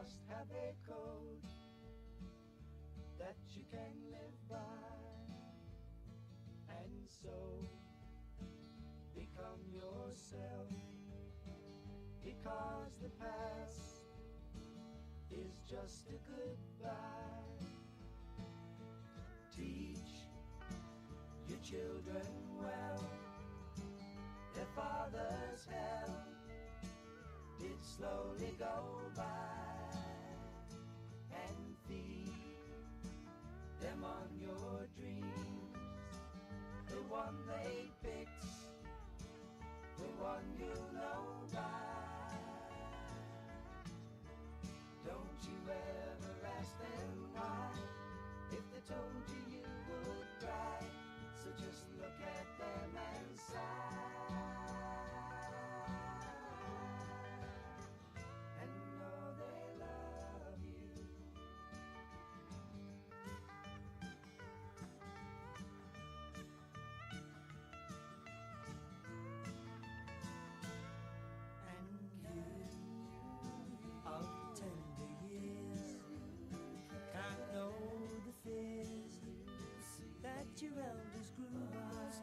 must have a code that you can live by, and so become yourself, because the past is just a goodbye. Teach your children well, their father's hell did slowly go by, and feed them on your dreams, the one they picked, the one you know by. Don't you ever ask them why, if they told you you would cry. So just look at them and sigh, and know they love you. And you of tender years can't know the fears that your elders grew wise,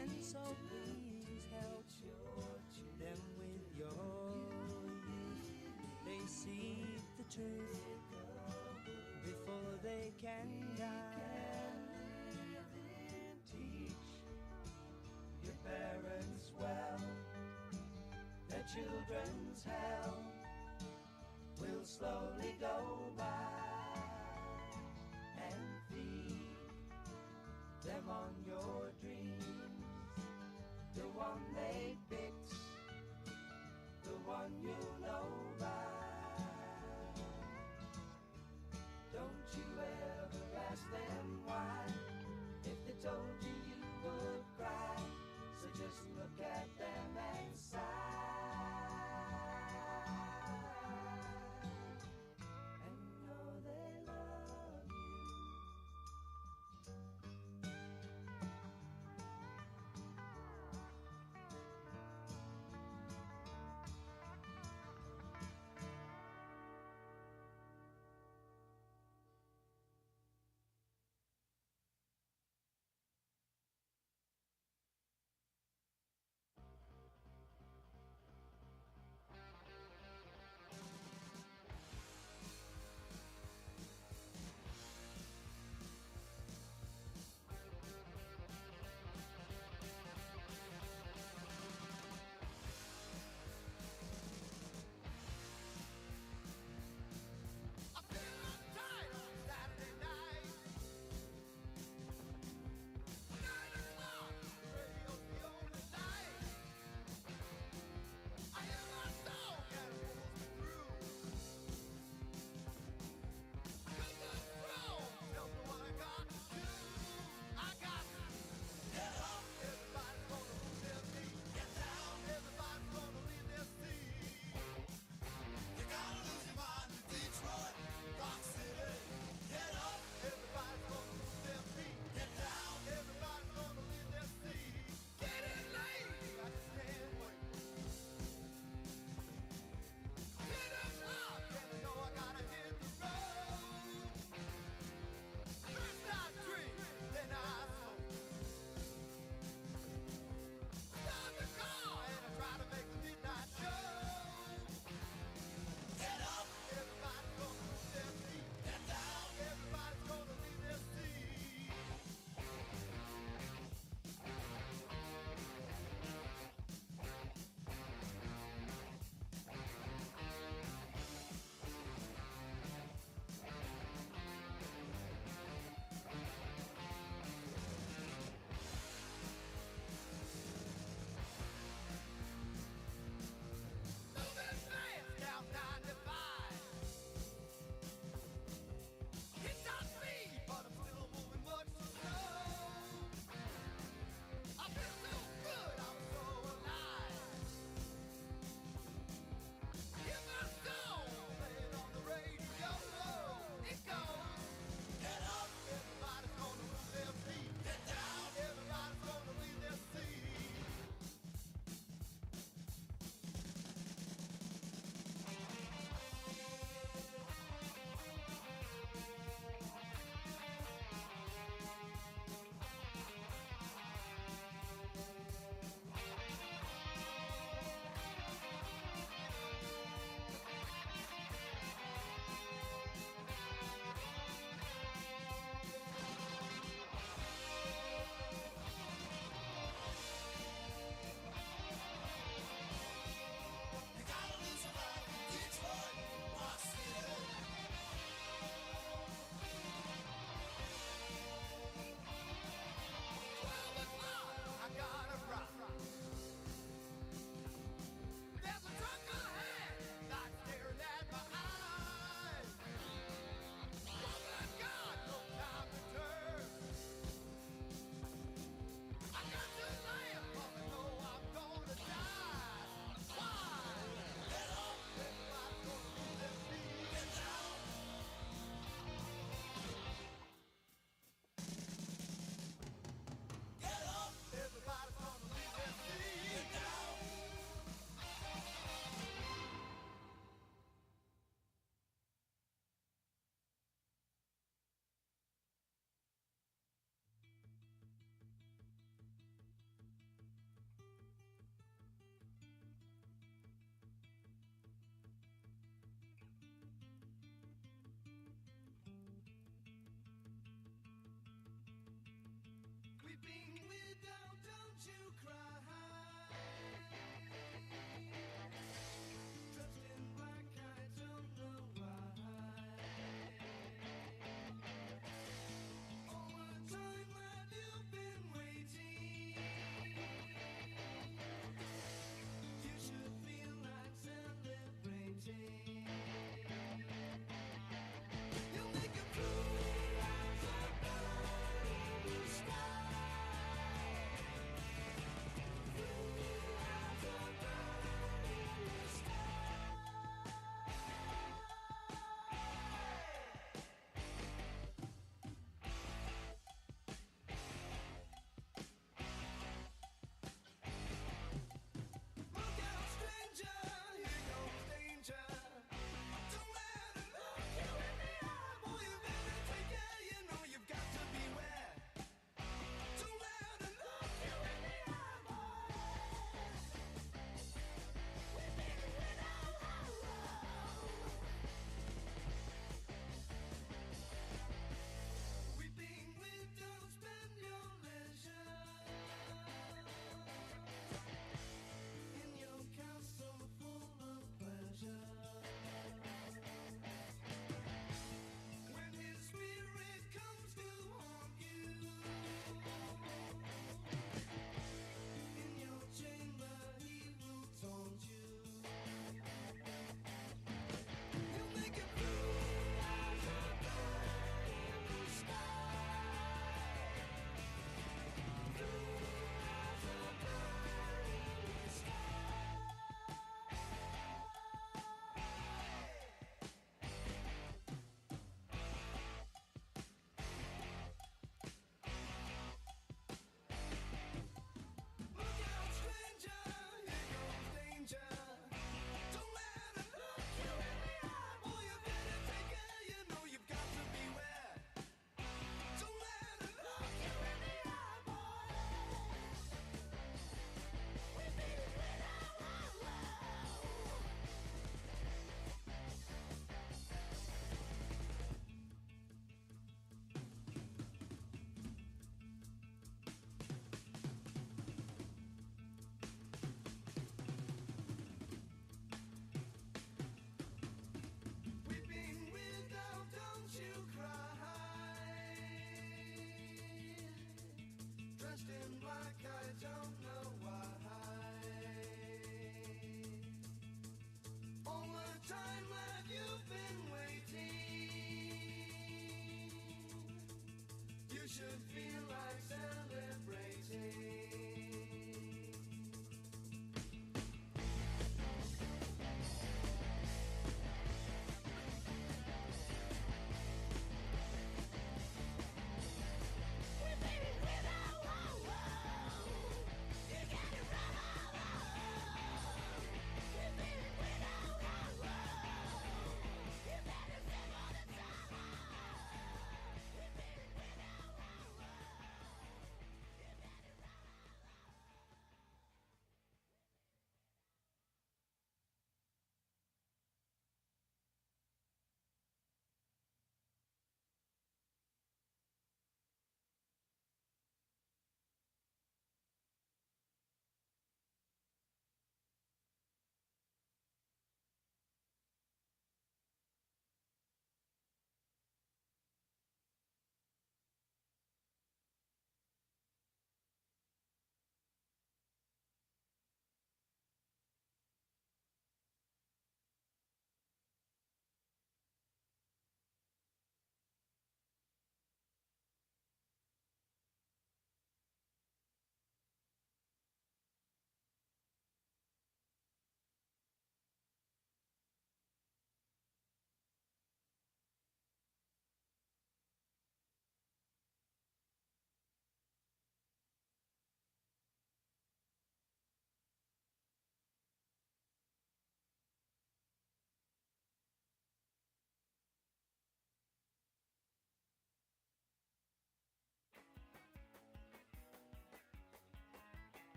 and so please help them with your youth. They seek the truth before they can die. Teach your parents well, their children's hell will slowly go by, and feed them on your dreams, the one they picked, the one you know by. Don't you ever ask them why, if they told you you would cry. So just look at them and sigh, and know they love you.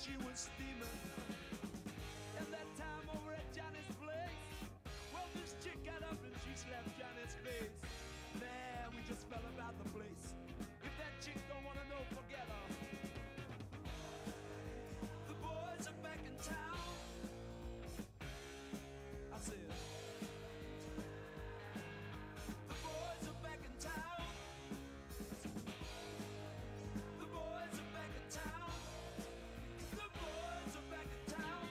she was steaming. And that time over at Johnny's place, well, this chick got up and she slapped Johnny's face. Man, we just fell about the place. If that chick don't wanna know, forget her. The boys are back in town. I said, the boys are back in town. The boys are back in town. The boys are back in town.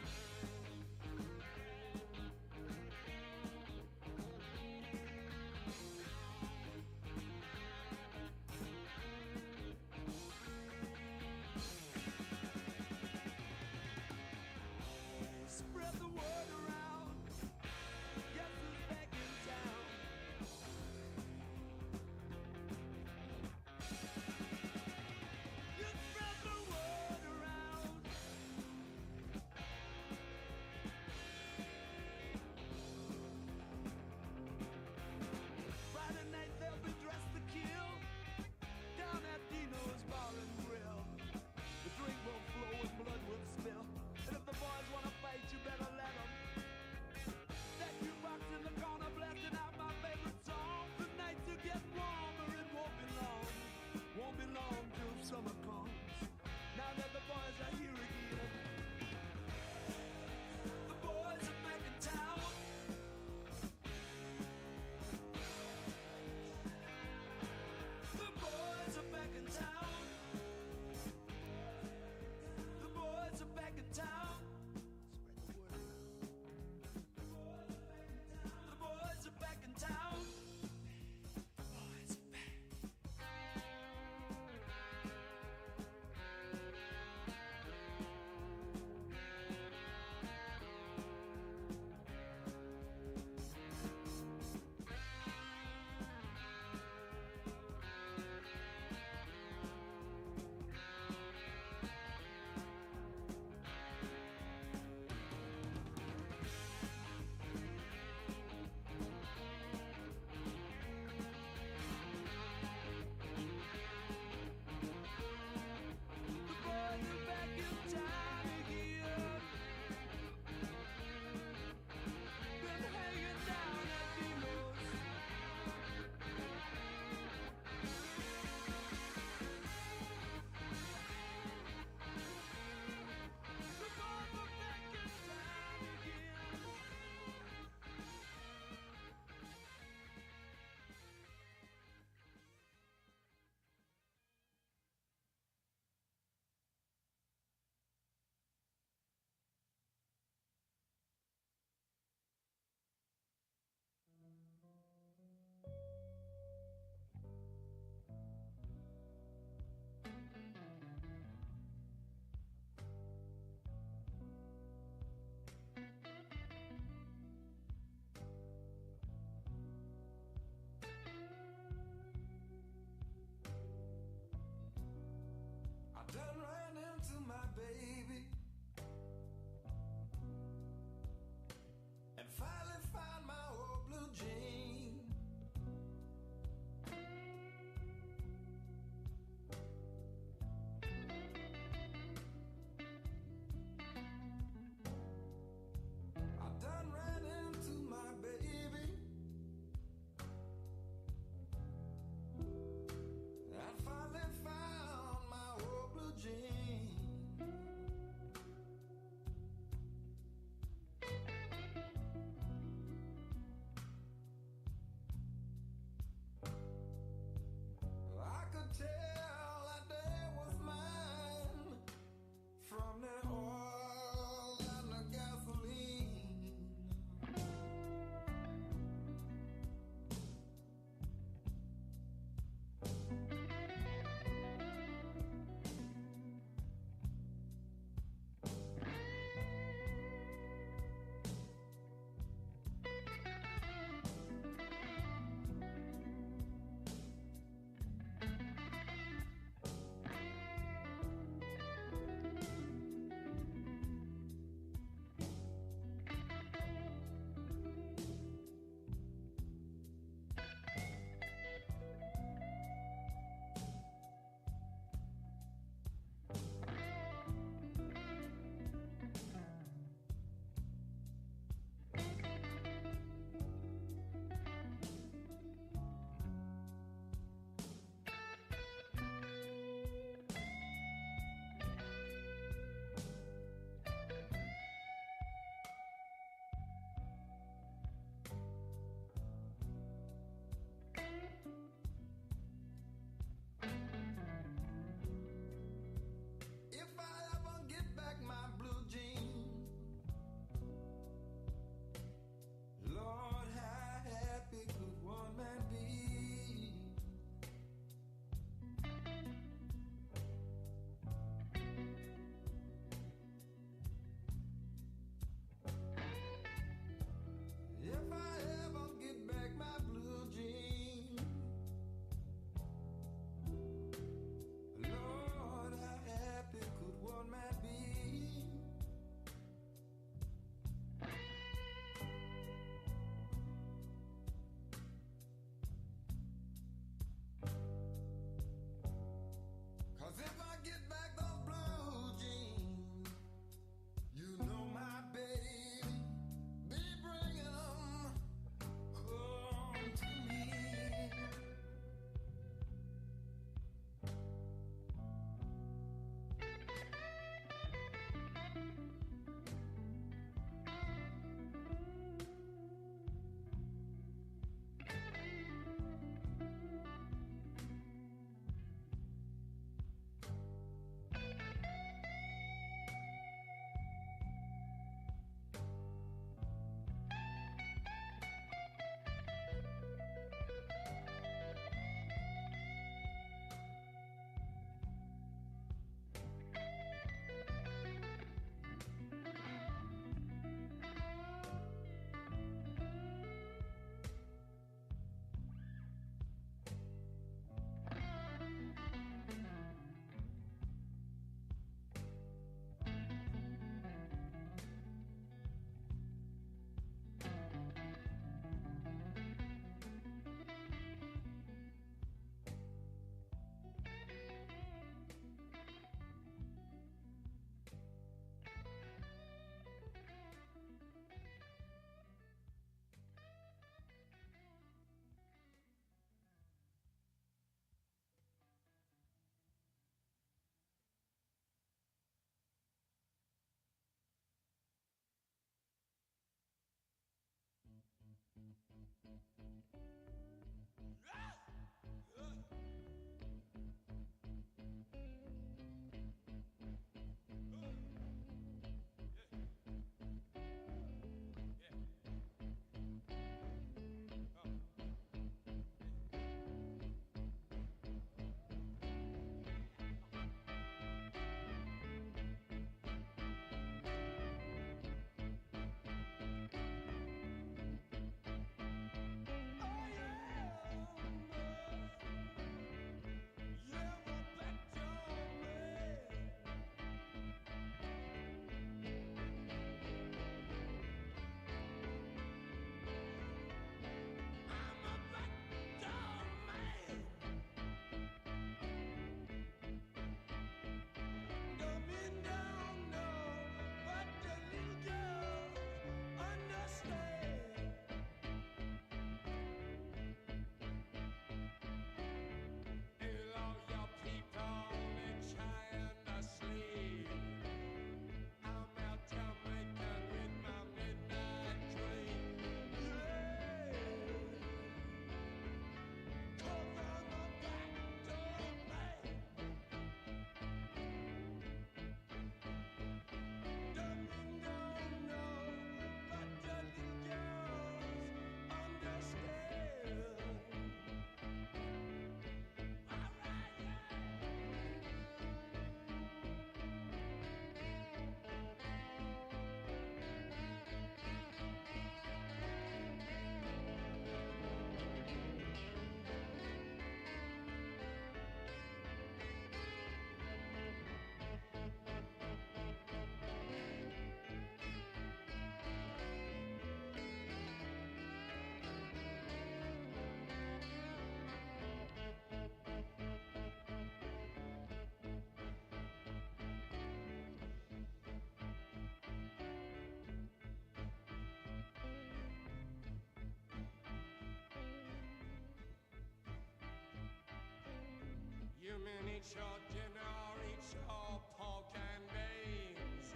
You mean eat your dinner or eat your pork and beans?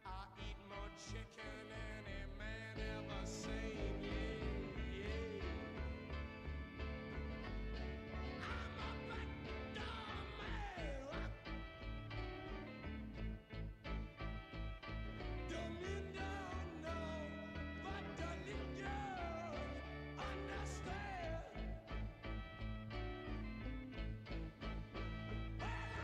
I eat more chicken than any man ever seen. Yeah, yeah. I'm a black dog man. Don't you know what the little girls understand? Well,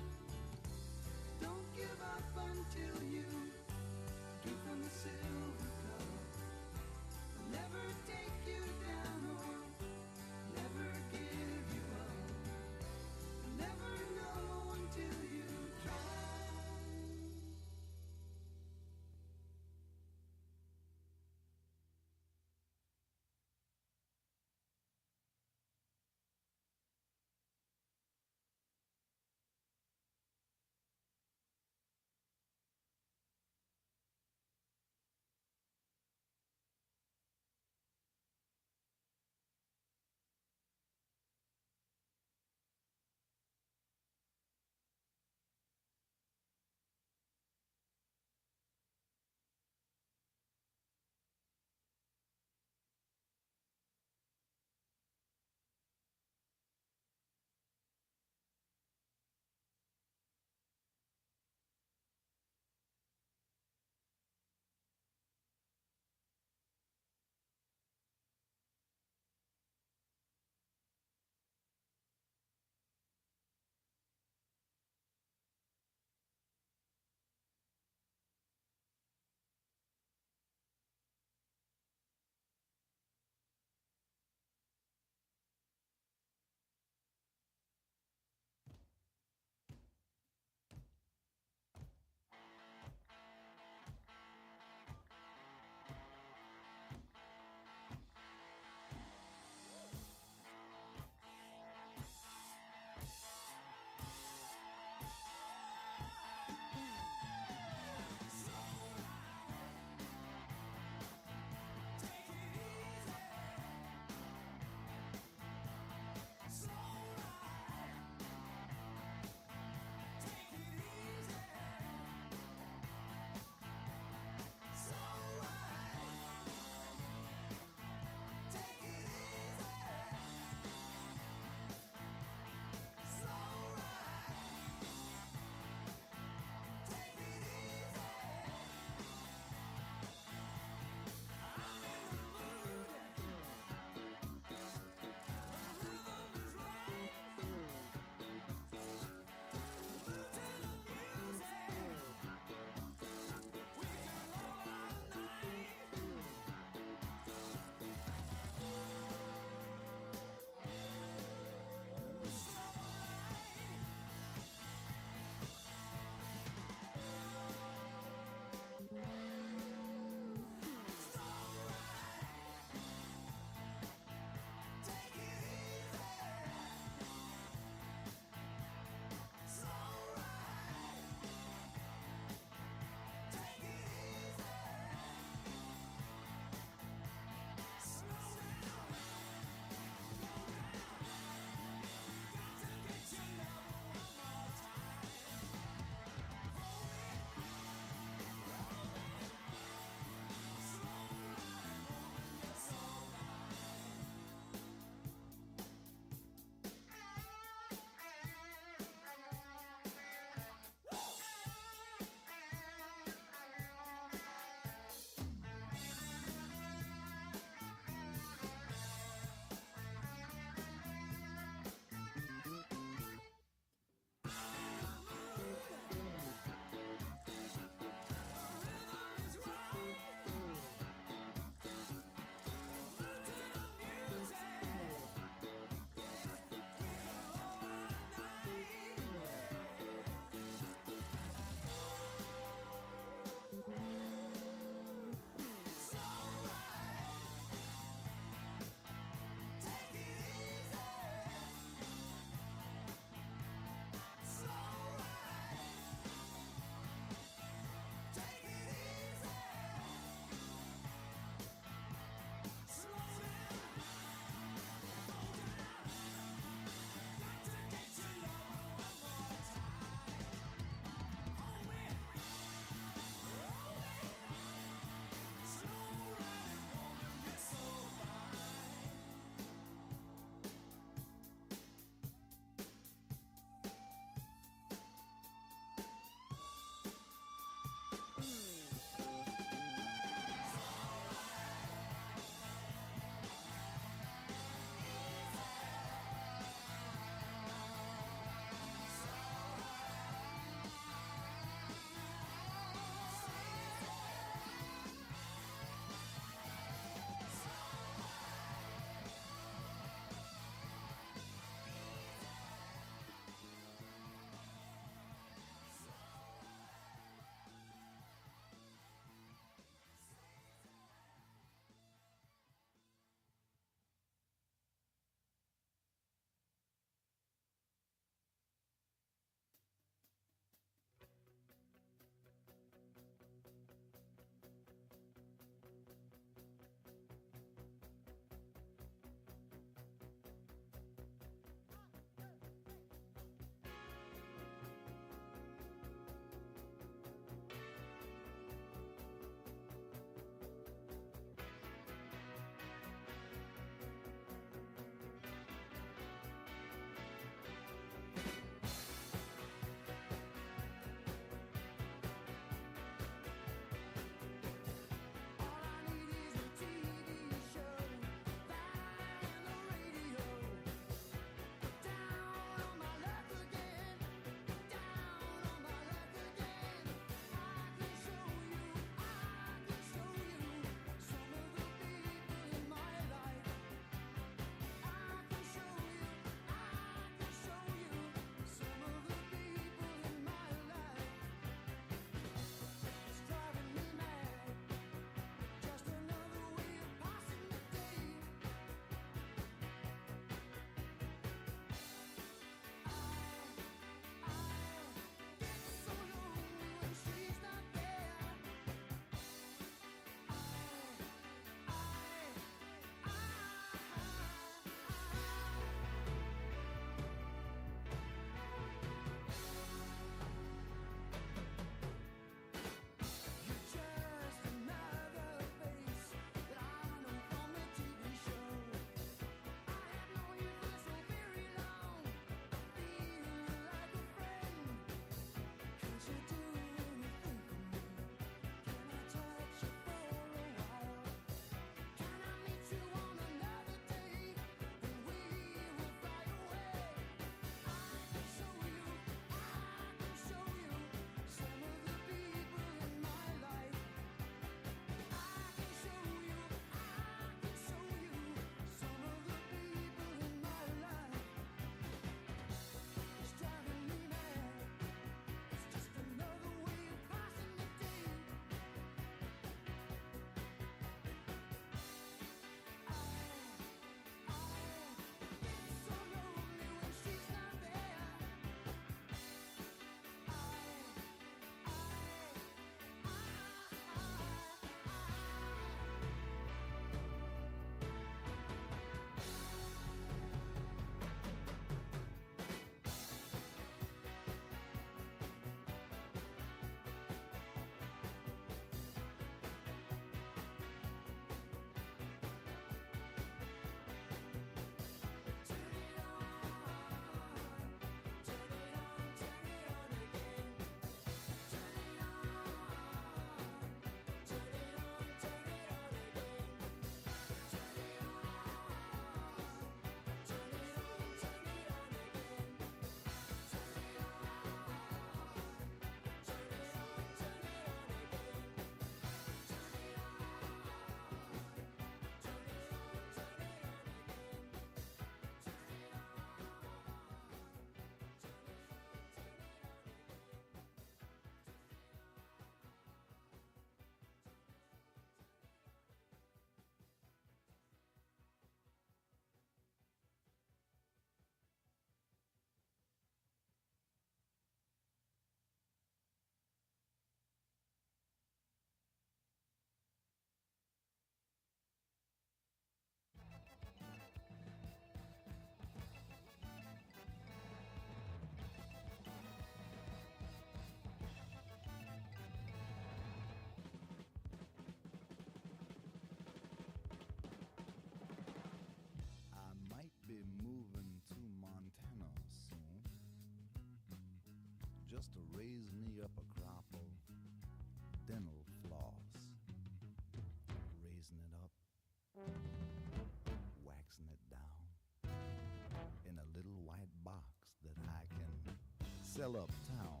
sell uptown.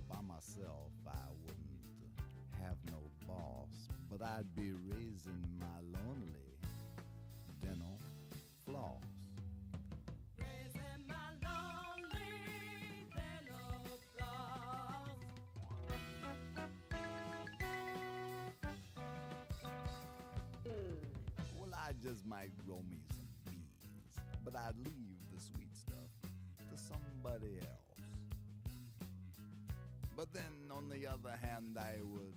By myself, I wouldn't have no boss, but I'd be raising my lonely dental floss. Raising my lonely dental floss. Well, I just might grow me some bees, but I'd leave the sweet stuff to somebody else. But then, on the other hand, I would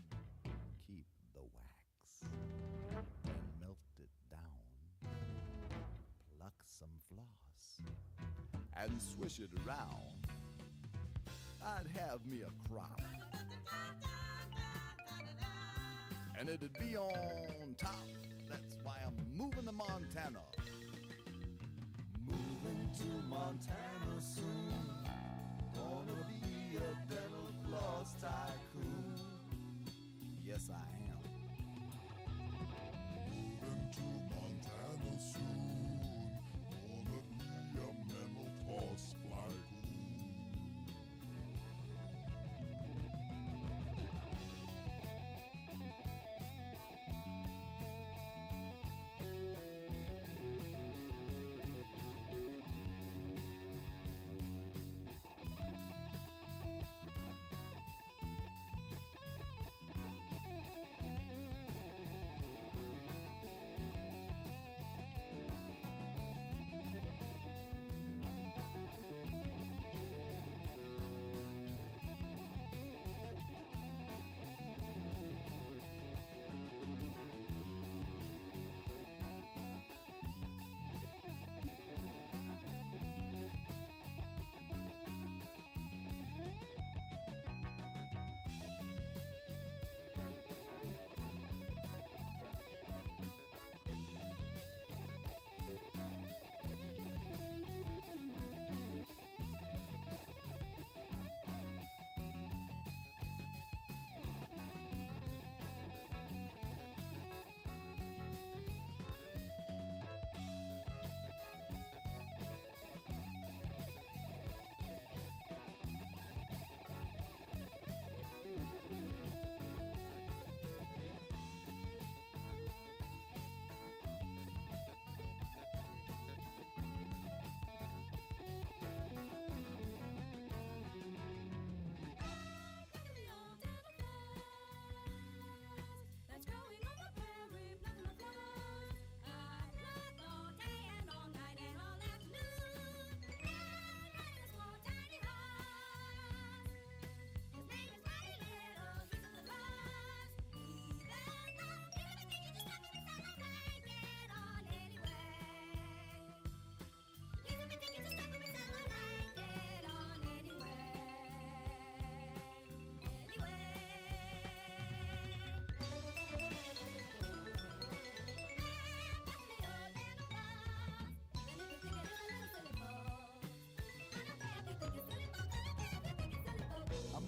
keep the wax and melt it down, pluck some floss, and swish it around. I'd have me a crop, and it'd be on top. That's why I'm moving to Montana. Moving to Montana soon. Gonna be a dental floss tycoon. Yes, I am. Moving to Montana soon. Gonna be a mental floss tycoon.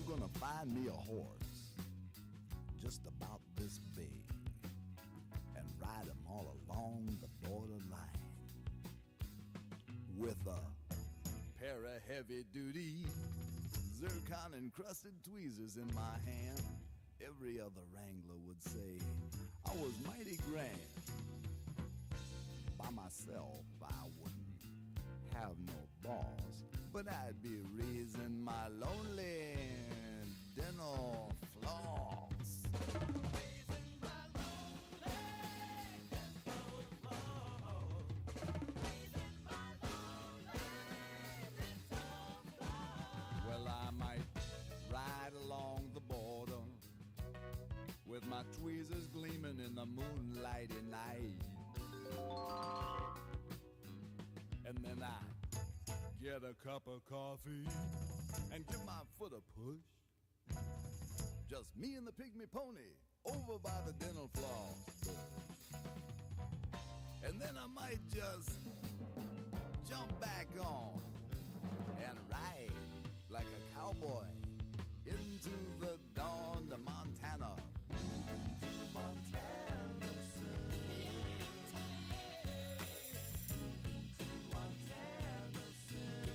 Gonna find me a horse just about this big and ride him all along the borderline with a pair of heavy-duty zircon-encrusted tweezers in my hand. Every other wrangler would say I was mighty grand. By myself, I wouldn't have no boss, but I'd be raising my lonely dental floss. Raising my lonely dental floss. Raising my lonely dental floss. Well, I might ride along the border with my tweezers gleaming in the moonlighty night. And then I get a cup of coffee and give my foot a push. Just me and the pygmy pony over by the dental floss. And then I might just jump back on and ride like a cowboy into the dawn to Montana. To Montana soon. To Montana soon.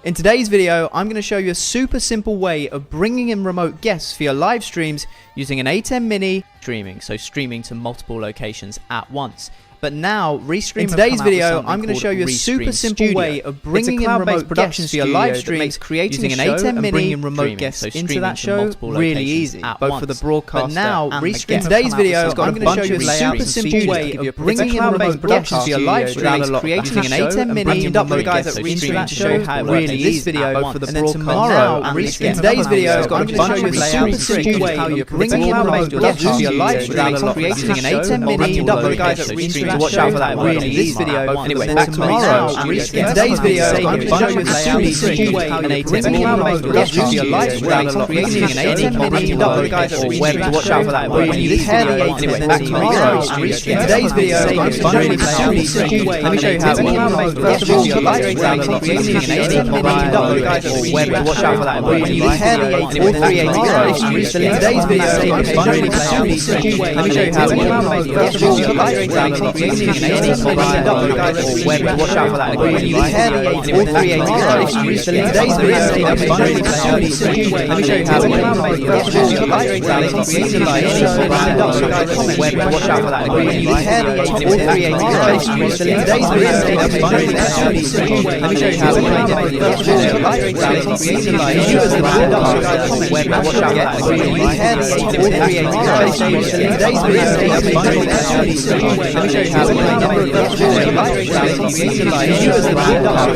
In today's video, I'm going to show you a super simple way of bringing in remote guests for your live streams using an A10 Mini streaming to multiple locations at once. But now, Restream. In today's video, I'm going to show you a super simple way of bringing in remote guests for your live streams using an A10 Mini, bringing remote guests into that show really easy, both for the broadcaster. But now, Restream. In today's video, I'm going to show you a super simple way of bringing in remote guests for your live streams using an A10 Mini, and the guys that Restream to show how really easy, both for the broadcaster. Tomorrow, in today's video, I'm going to show you a super simple way of bringing in remote guests for your live streams using an A10 Mini, and the guys that Restream. Watch out for that word in this video. Anyway, back tomorrow. In today's video, I'm going to show you a super simple way of bringing in remote guests to your live streams using an A10 Mini, or web. Watch out for that word in this video. Anyway, back tomorrow. In today's video, I'm going to show you a super simple way. Let me show you how to bring in remote guests to your live streams using an A10 Mini, or web. Watch out for that word in this video. Anyway, back tomorrow. In today's video, I'm going to show you a super simple way. Let me show you how to bring in remote guests to your live streams using an A10 Mini, or web. Watch out for that word in this video. Anyway, back tomorrow. In today's video, I'm going to show you a super simple way. Let me show you how to bring in remote guests to your live streams using an A10 Mini, or web. Watch out for that word in this video. Anyway, in today's video, I'm going to show you a super simple way. Let me show you how to bring in remote guests to your live streams using an A10 Mini, or web. Watch out for that word in this video. In today's video, I'm going to show you a super simple way. Let me show you how to bring in remote guests to your live streams using an A10 Mini, or web. Watch out for that word in this video. In today's video, I'm going to show you a super simple way. Let me show you how to bring in remote guests to your live streams using an A10 Mini, or web. Watch out for that word in this video. In today's video, I'm going to show you a super simple way. Let me show you how to bring in remote guests to your live streams using an A10 Mini, or web.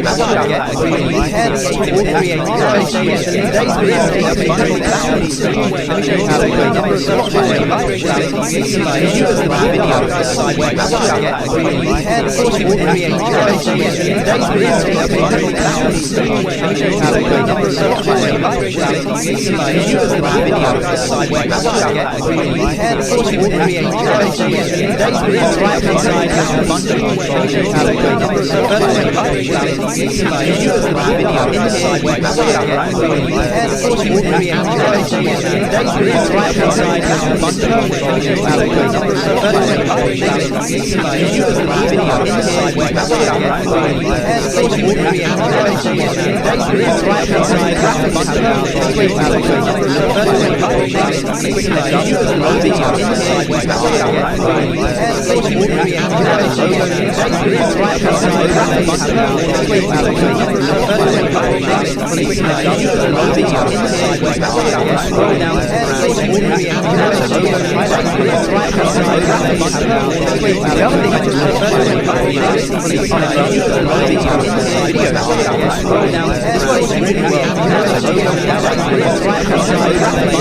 Watch out for that word in this video. In today's video, right-hand side has a bunch of controls. Let me show you how to bring in remote guests to your live streams using an A10 Mini, inside web. Watch out for that word in this video. In today's video, right-hand side has a bunch of controls. Let me show you how to bring in remote guests to your live streams using an A10 Mini, inside web. Watch out for that word in this video. In today's video, right-hand side has a bunch of controls. Let me show you how to bring in remote guests to your live streams using an A10 Mini, inside web. Watch out for that word in this video. In today's video, right-hand side has a bunch of controls. Let me show you how to bring in remote guests to your live streams using an A10 Mini, inside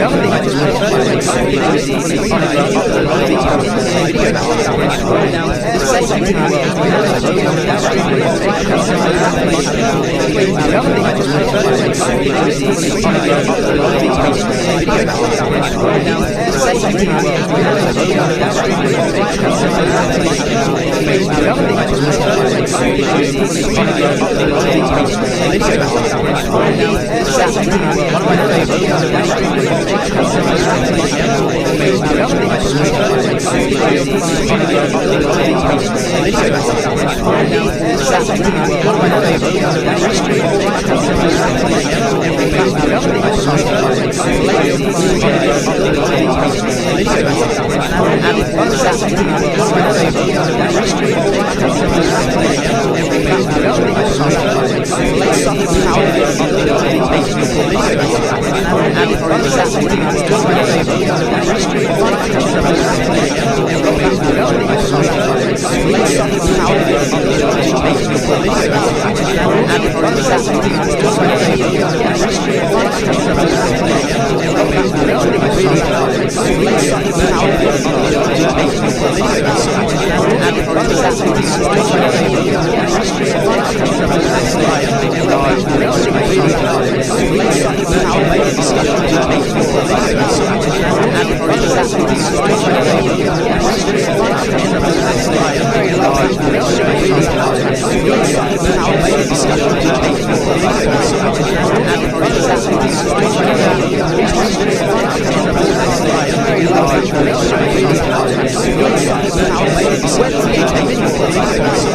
web. Scroll down to right-hand side has a bunch of controls. Let me show you how to bring in remote guests to your live streams using an A10 Mini, inside web. Scroll down to this way to really well. Right-hand side has a bunch of controls. Let me show you how to bring in remote guests to your live streams using an A10 Mini, inside web. Scroll down to this way to really well. Right-hand side has a bunch of controls. Let me show you how to bring in remote guests to your live streams using an A10 Mini, inside web. Scroll down to this way to really well. Right-hand side has a bunch of controls. Let me show you how to bring in remote guests to your live streams using an A10 Mini, scroll down to this way to really well. One of my favorites is a Restream When we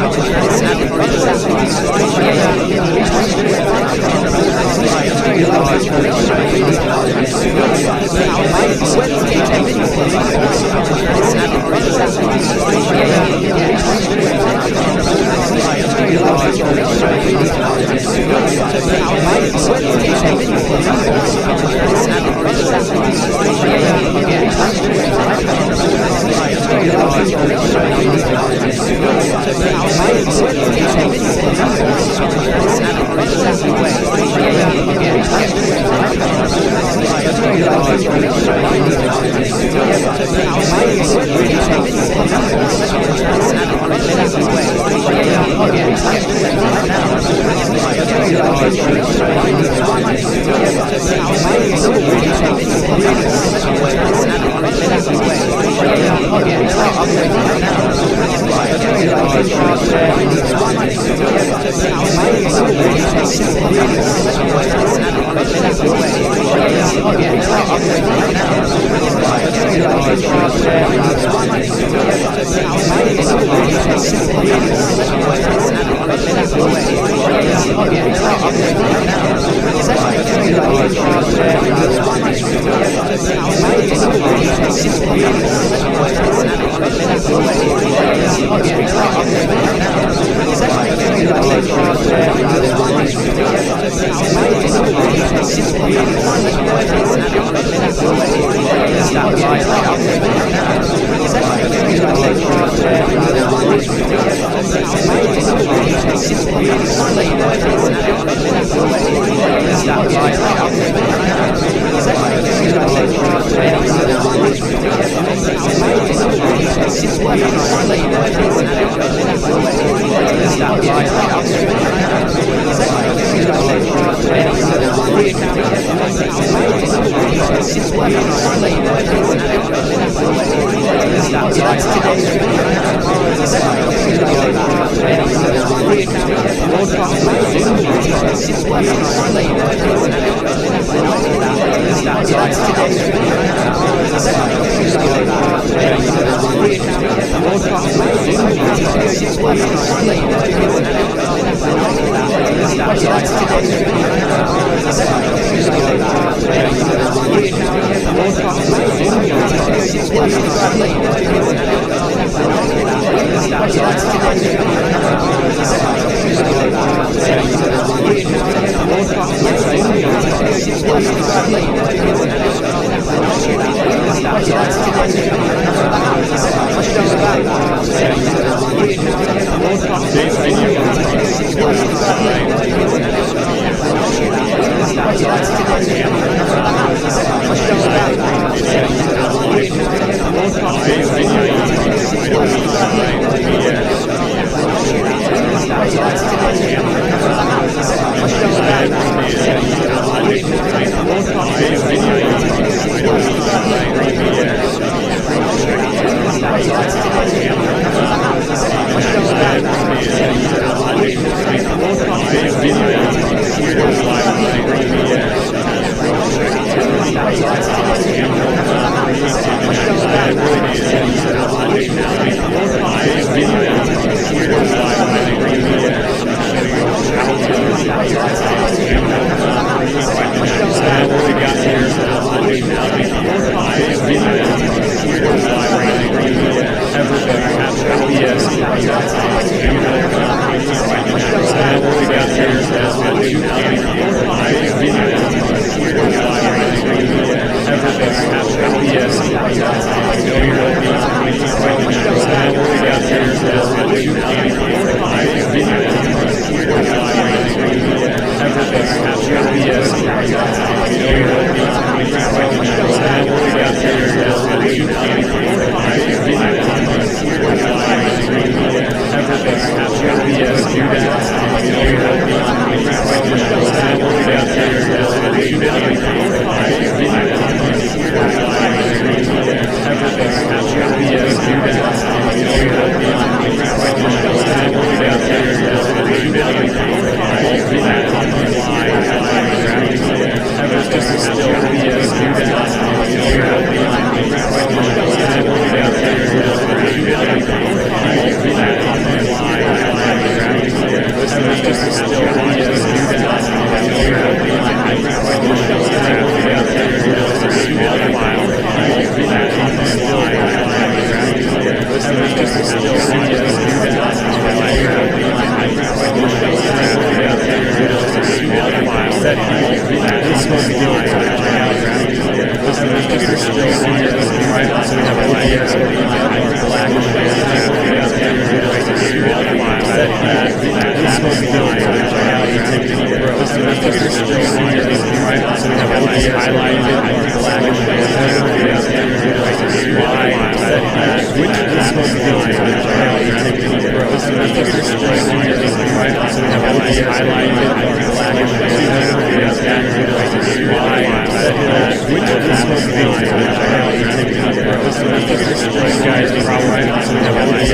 Guys, probably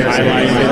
highlighted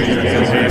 Thank you.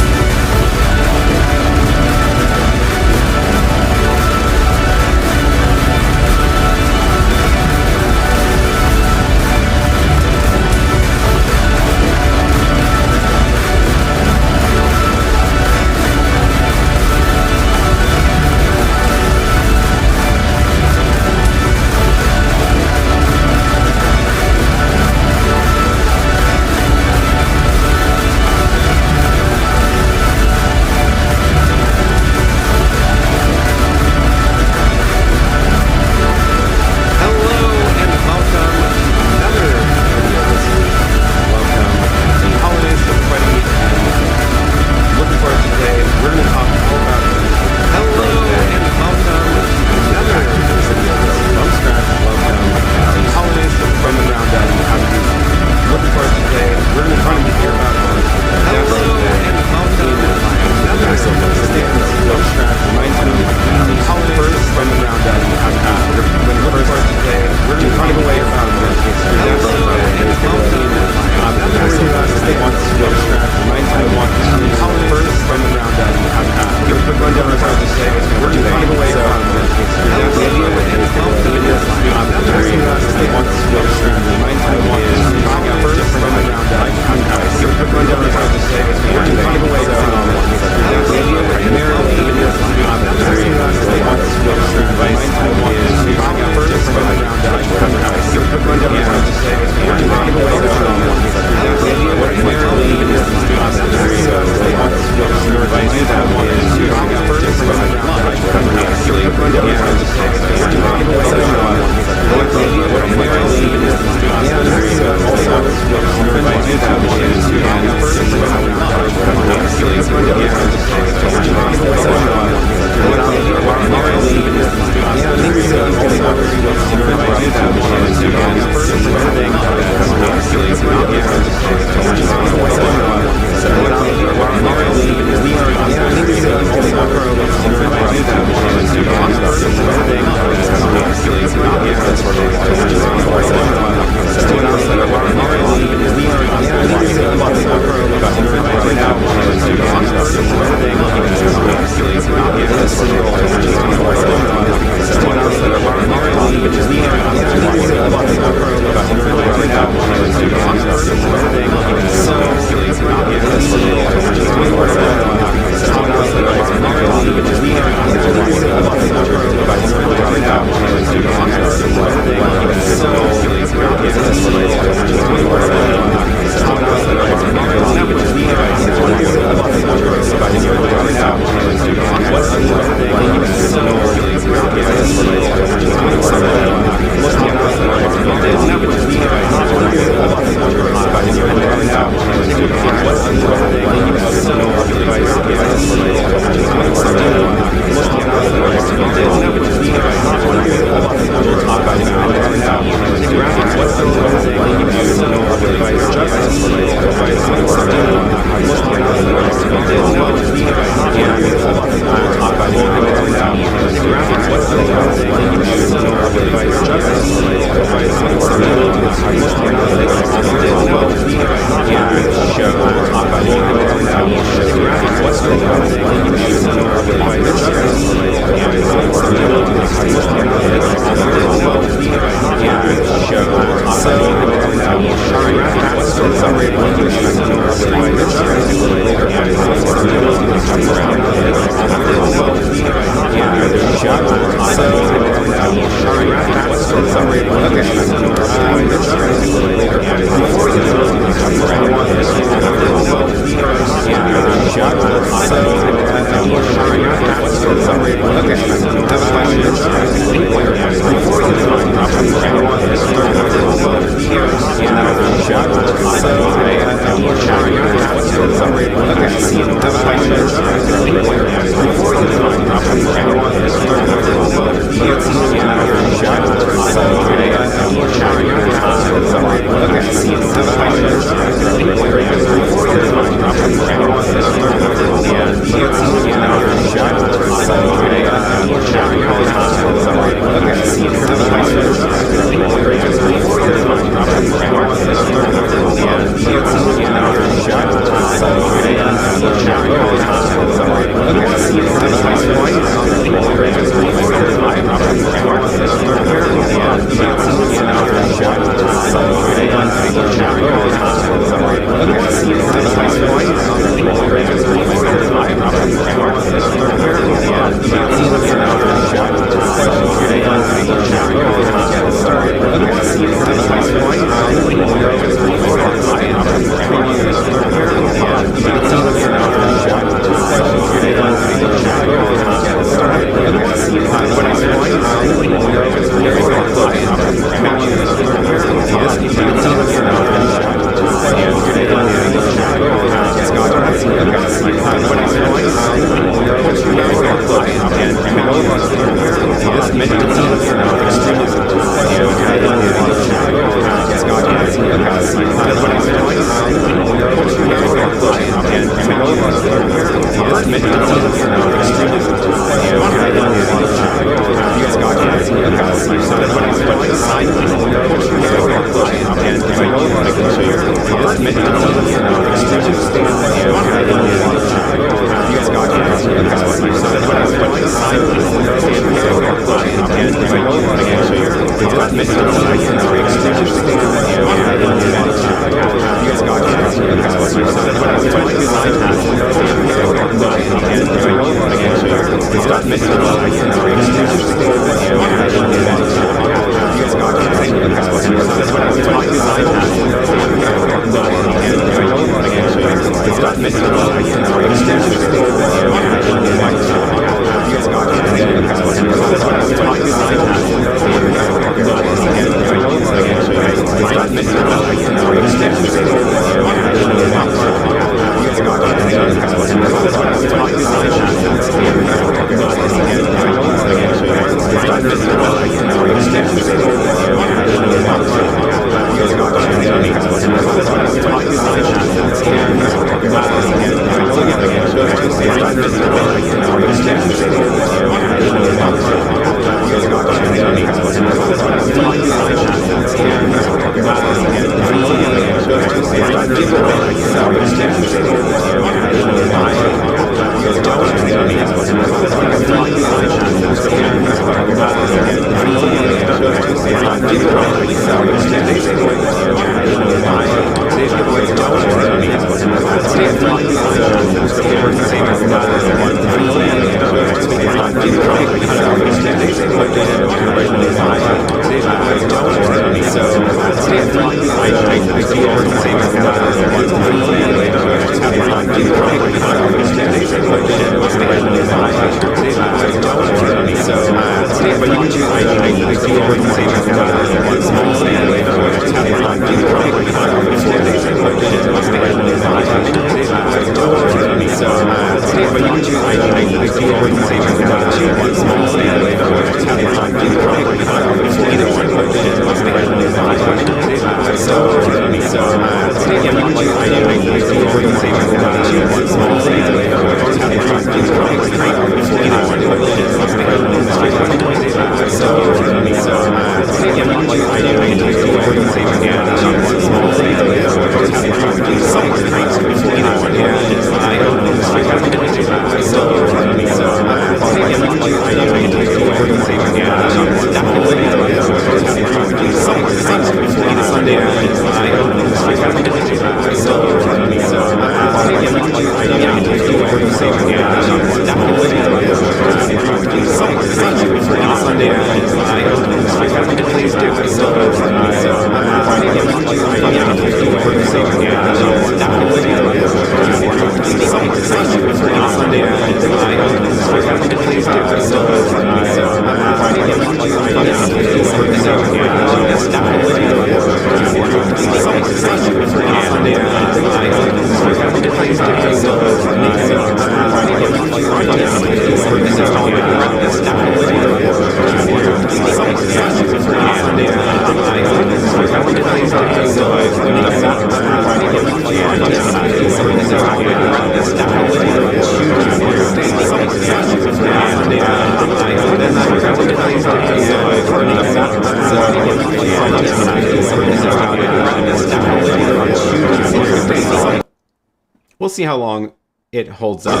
We'll see how long it holds up.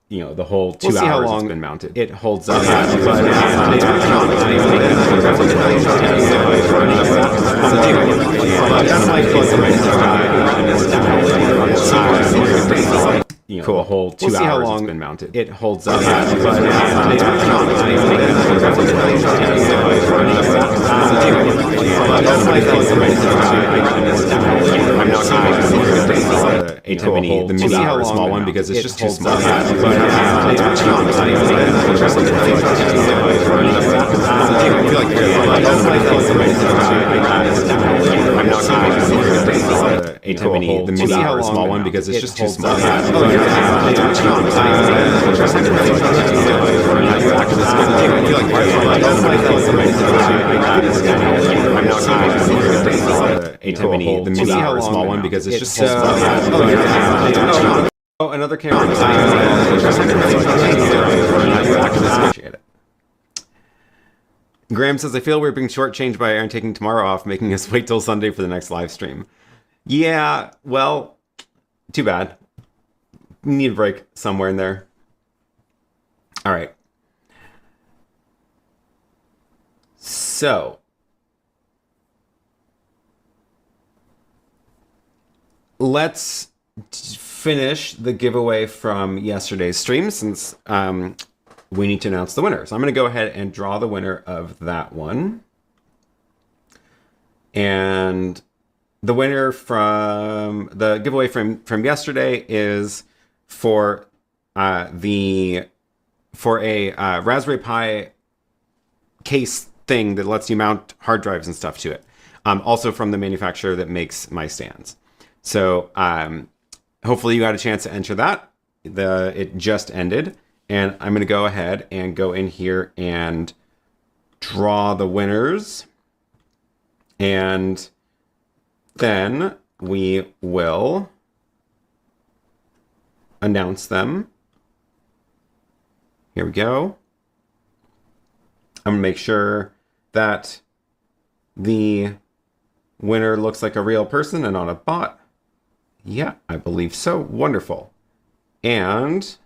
You know, the whole 2 hours it's been mounted. It holds up. You know, cool. The whole 2 hours it's been mounted. It holds up. The mini or small one because it's just too small. The mini or small one because it's just too small. The mini or small one because it's just too small. Oh, another camera. Appreciate it. Graham says, I feel we're being shortchanged by Aaron taking tomorrow off, making us wait till Sunday for the next live stream. Yeah, well, too bad. Need a break somewhere in there. All right. So, let's finish the giveaway from yesterday's stream since we need to announce the winner. So I'm going to go ahead and draw the winner of that one. And the winner from the giveaway from yesterday is for a Raspberry Pi case thing that lets you mount hard drives and stuff to it. Also from the manufacturer that makes my stands. So hopefully you got a chance to enter that. It just ended. And I'm going to go ahead and go in here and draw the winners. And then we will announce them. Here we go. I'm going to make sure that the winner looks like a real person and not a bot. Yeah, I believe so. Wonderful. And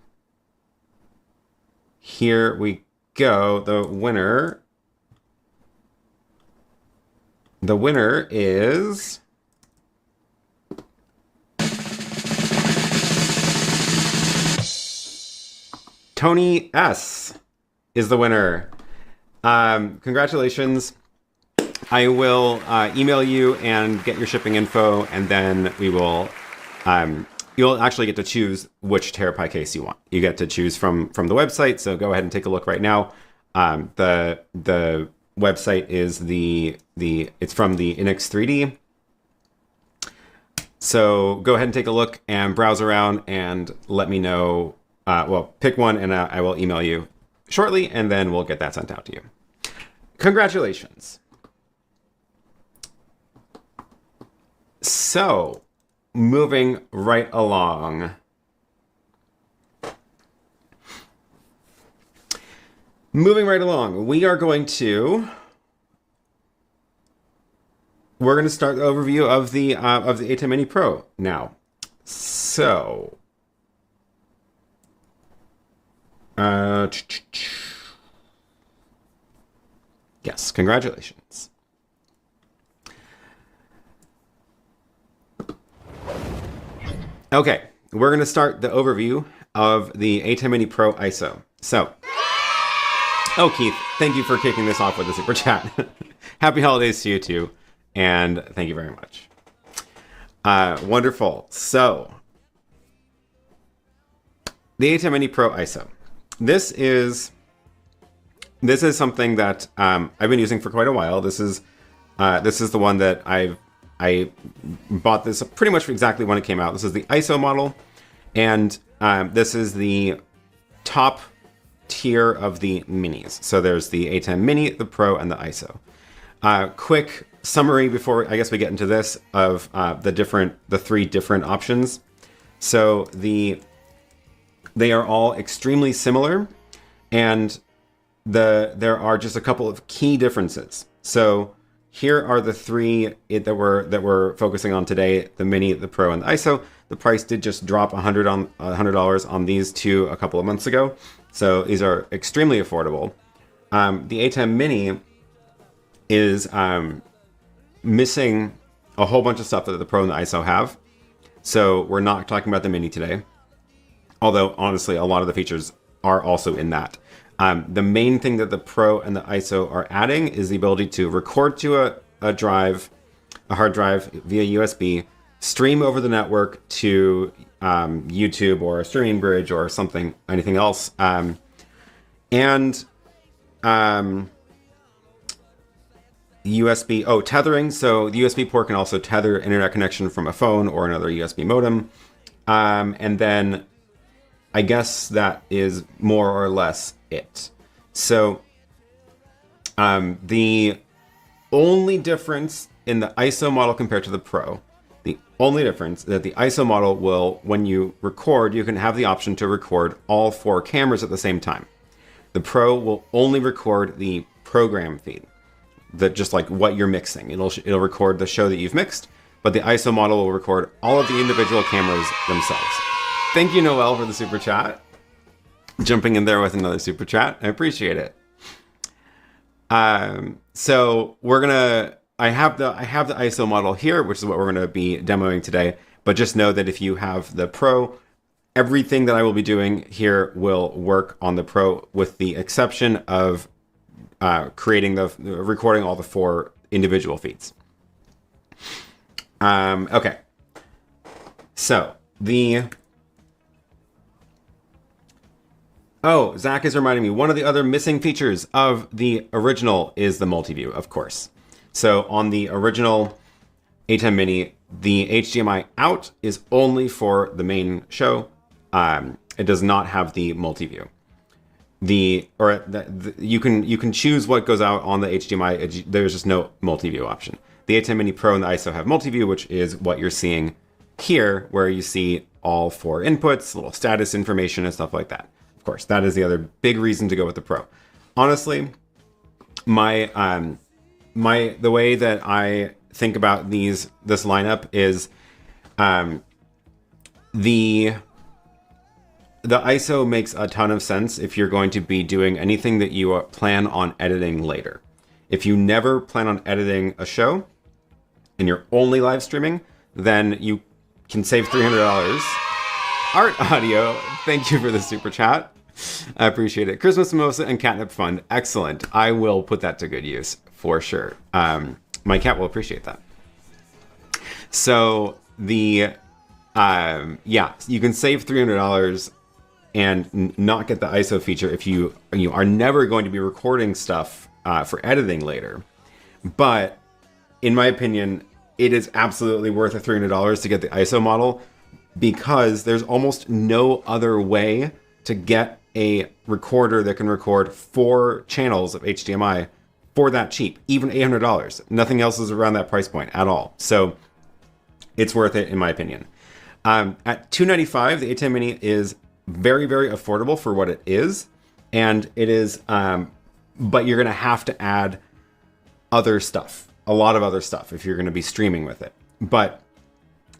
here we go. The winner is Tony S. is the winner. Congratulations. I will email you and get your shipping info, and then we will. You'll actually get to choose which TerraPi case you want. You get to choose from the website, so go ahead and take a look right now. The website is it's from the Inix 3D. So go ahead and take a look and browse around and let me know. Well, pick one and I will email you shortly, and then we'll get that sent out to you. Congratulations. So, moving right along. We are going to start the overview of the A10 Mini Pro now. So, yes, congratulations. Okay, we're going to start the overview of the A10 Mini Pro ISO. So, oh, Keith, thank you for kicking this off with a super chat. Happy holidays to you too, and thank you very much. Wonderful. So, the A10 Mini Pro ISO. This is something that I've been using for quite a while. This is the one that I bought this pretty much exactly when it came out. This is the ISO model, and this is the top tier of the minis. So there's the A10 Mini, the Pro, and the ISO. Quick summary before I guess we get into this of the three different options. So they are all extremely similar, and there are just a couple of key differences. So here are the three that we're focusing on today: the Mini, the Pro, and the ISO. The price did just drop $100 on these two a couple of months ago, so these are extremely affordable. The A10 Mini is missing a whole bunch of stuff that the Pro and the ISO have, so we're not talking about the Mini today. Although honestly, a lot of the features are also in that. The main thing that the Pro and the ISO are adding is the ability to record to a hard drive via USB, stream over the network to YouTube or a streaming bridge or anything else, and USB. Oh, tethering. So the USB port can also tether internet connection from a phone or another USB modem, and then I guess that is more or less it. So the only difference in the ISO model compared to the Pro, the only difference is that the ISO model will, when you record, you can have the option to record all 4 cameras at the same time. The Pro will only record the program feed, just like what you're mixing. It'll record the show that you've mixed, but the ISO model will record all of the individual cameras themselves. Thank you, Noel, for the super chat. Jumping in there with another super chat. I appreciate it. So I have the ISO model here, which is what we're gonna be demoing today. But just know that if you have the Pro, everything that I will be doing here will work on the Pro, with the exception of recording all the 4 individual feeds. Okay. So Oh, Zach is reminding me, one of the other missing features of the original is the multi-view, of course. So on the original A10 Mini, the HDMI out is only for the main show. It does not have the multi-view. You can choose what goes out on the HDMI. There's just no multi-view option. The A10 Mini Pro and the ISO have multi-view, which is what you're seeing here, where you see all 4 inputs, little status information and stuff like that. Of course, that is the other big reason to go with the Pro. Honestly, my the way that I think about this lineup is the ISO makes a ton of sense if you're going to be doing anything that you plan on editing later. If you never plan on editing a show and you're only live streaming, then you can save $300. Art Audio, thank you for the super chat. I appreciate it. Christmas Mimosa and Catnip Fund, excellent. I will put that to good use for sure. My cat will appreciate that. So you can save $300 and not get the ISO feature if you are never going to be recording stuff for editing later. But in my opinion, it is absolutely worth the $300 to get the ISO model, because there's almost no other way to get a recorder that can record 4 channels of HDMI for that cheap, even $800. Nothing else is around that price point at all. So it's worth it in my opinion. At $295, the A10 Mini is very, very affordable for what it is. And it is, but you're going to have to add other stuff, a lot of other stuff, if you're going to be streaming with it. But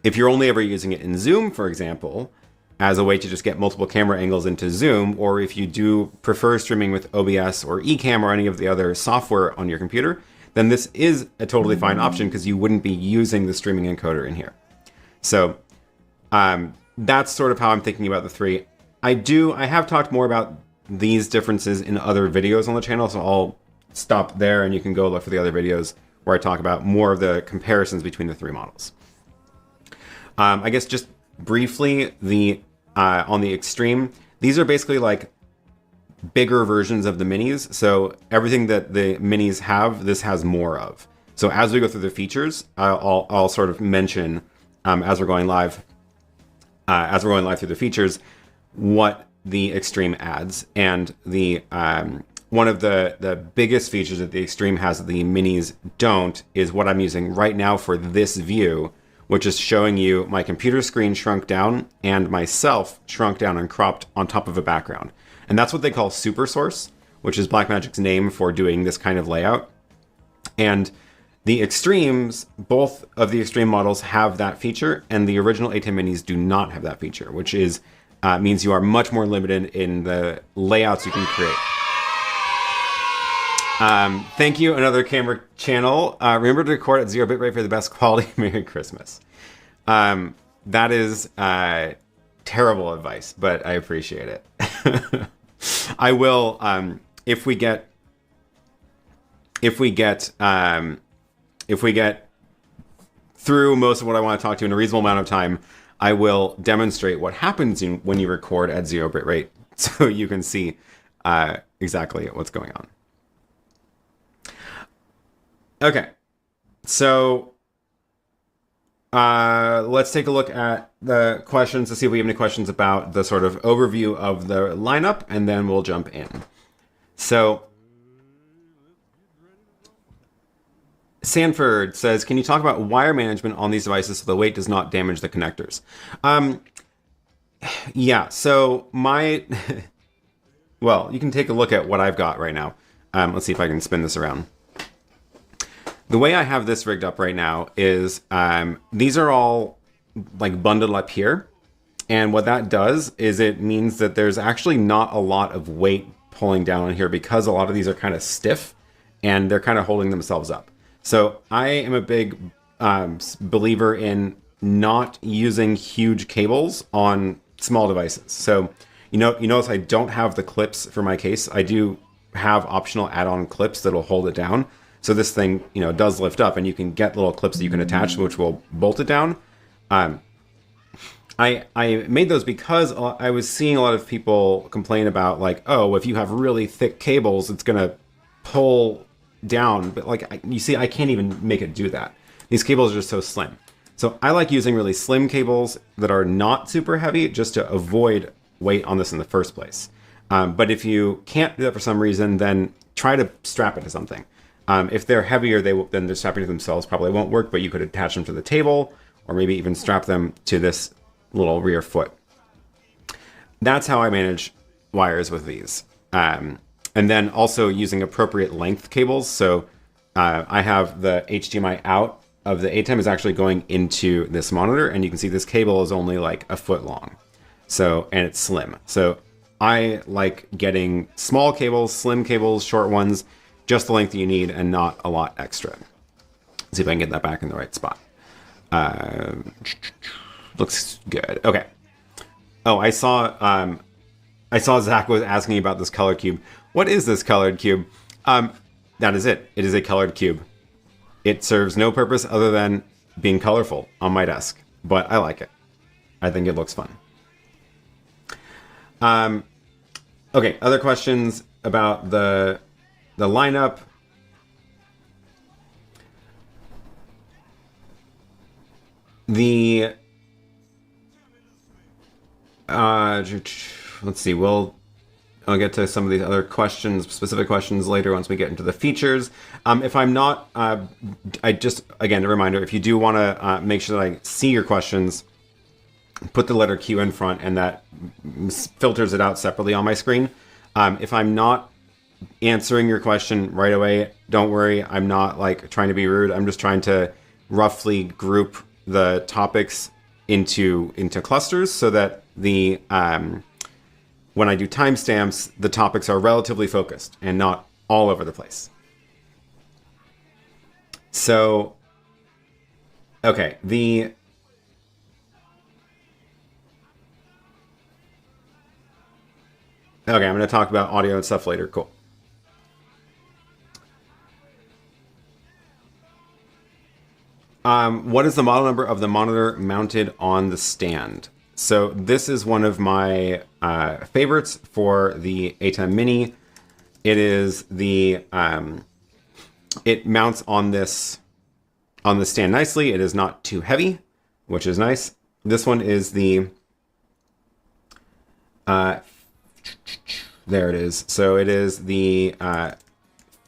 if you're only ever using it in Zoom, for example, as a way to just get multiple camera angles into Zoom, or if you do prefer streaming with OBS or Ecamm or any of the other software on your computer, then this is a totally fine option because you wouldn't be using the streaming encoder in here. So that's sort of how I'm thinking about the three. I have talked more about these differences in other videos on the channel, so I'll stop there and you can go look for the other videos where I talk about more of the comparisons between the three models. I guess just briefly, on the Extreme, these are basically like bigger versions of the Minis. So everything that the Minis have, this has more of. So as we go through the features, I'll sort of mention as we're going live through the features, what the Extreme adds. And the one of the biggest features that the Extreme has that the Minis don't is what I'm using right now for this view, which is showing you my computer screen shrunk down and myself shrunk down and cropped on top of a background. And that's what they call Super Source, which is Blackmagic's name for doing this kind of layout. And the Extremes, both of the Extreme models have that feature, and the original A10 Minis do not have that feature, which is means you are much more limited in the layouts you can create. Thank you, another camera channel. Remember to record at 0 bitrate for the best quality. Merry Christmas. That is terrible advice, but I appreciate it. I will, if we get through most of what I want to talk to in a reasonable amount of time, I will demonstrate what happens when you record at 0 bitrate, so you can see exactly what's going on. Okay, so let's take a look at the questions to see if we have any questions about the sort of overview of the lineup, and then we'll jump in. So Sanford says, can you talk about wire management on these devices so the weight does not damage the connectors? Yeah, so well, you can take a look at what I've got right now. Let's see if I can spin this around. The way I have this rigged up right now is these are all like bundled up here. And what that does is it means that there's actually not a lot of weight pulling down on here because a lot of these are kind of stiff and they're kind of holding themselves up. So I am a big believer in not using huge cables on small devices. So you notice I don't have the clips for my case. I do have optional add-on clips that'll hold it down. So this thing, does lift up, and you can get little clips that you can attach, which will bolt it down. I made those because I was seeing a lot of people complain about, like, oh, if you have really thick cables, it's going to pull down. But like, you see, I can't even make it do that. These cables are just so slim. So I like using really slim cables that are not super heavy just to avoid weight on this in the first place. But if you can't do that for some reason, then try to strap it to something. If they're heavier, then they're strapping to themselves probably won't work, but you could attach them to the table or maybe even strap them to this little rear foot. That's how I manage wires with these. And then also using appropriate length cables. So I have the HDMI out of the ATEM is actually going into this monitor, and you can see this cable is only like a foot long. So, and it's slim. So I like getting small cables, slim cables, short ones, just the length that you need and not a lot extra. Let's see if I can get that back in the right spot. Looks good. Okay. Oh, I saw Zach was asking about this color cube. What is this colored cube? That is it. It is a colored cube. It serves no purpose other than being colorful on my desk, but I like it. I think it looks fun. Okay, other questions about the lineup. Let's see. I'll get to some of these other questions, specific questions later once we get into the features. If I'm not, I just, again, a reminder, if you do want to make sure that I see your questions, put the letter Q in front and that filters it out separately on my screen. If I'm not answering your question right away, don't worry. I'm not like trying to be rude. I'm just trying to roughly group the topics into clusters so that the when I do timestamps, the topics are relatively focused and not all over the place. So, okay, Okay, I'm going to talk about audio and stuff later. Cool. What is the model number of the monitor mounted on the stand? So this is one of my favorites for the ATEM Mini. It is the it mounts on the stand nicely. It is not too heavy, which is nice. This one is the there it is. So it is the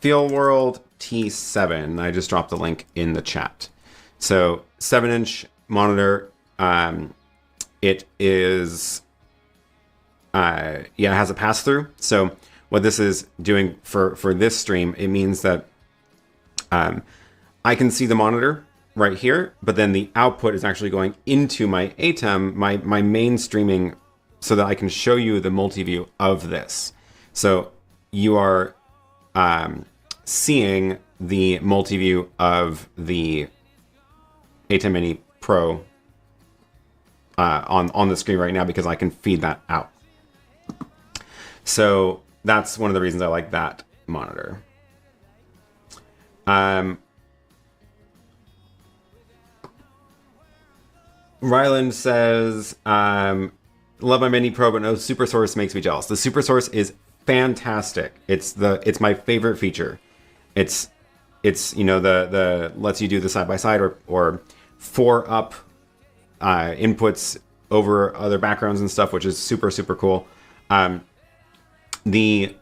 Feild T7. I just dropped the link in the chat. So 7-inch monitor. It is, it has a pass through. So what this is doing for this stream, it means that I can see the monitor right here, but then the output is actually going into my ATEM, my main streaming, so that I can show you the multi-view of this. So you are seeing the multi-view of the ATEM Mini Pro on the screen right now because I can feed that out. So that's one of the reasons I like that monitor. Ryland says, love my Mini Pro, but no Super Source makes me jealous. The Super Source is fantastic. It's my favorite feature. It's the lets you do the side by side or 4-up inputs over other backgrounds and stuff, which is super, super cool. The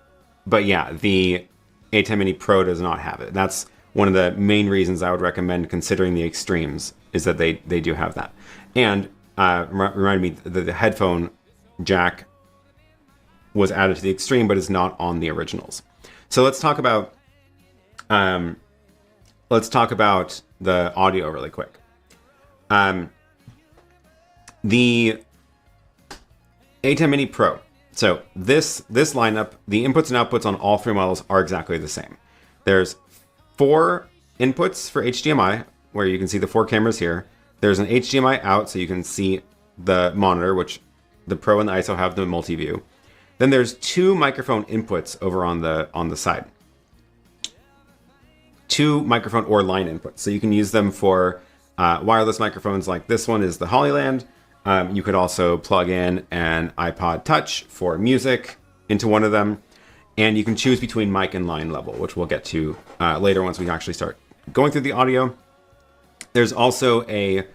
ATEM Mini Pro does not have it. That's one of the main reasons I would recommend considering the Extremes, is that they do have that. And reminded me that the headphone jack was added to the Extreme, but is not on the originals. So let's talk about the audio really quick. The ATEM Mini Pro. So this lineup, the inputs and outputs on all three models are exactly the same. There's 4 inputs for HDMI, where you can see the 4 cameras here. There's an HDMI out, so you can see the monitor, which the Pro and the ISO have the multi-view. Then there's 2 microphone inputs over on the side. 2 microphone or line inputs. So you can use them for wireless microphones like this one is the Hollyland. You could also plug in an iPod Touch for music into one of them. And you can choose between mic and line level, which we'll get to later once we actually start going through the audio. There's also a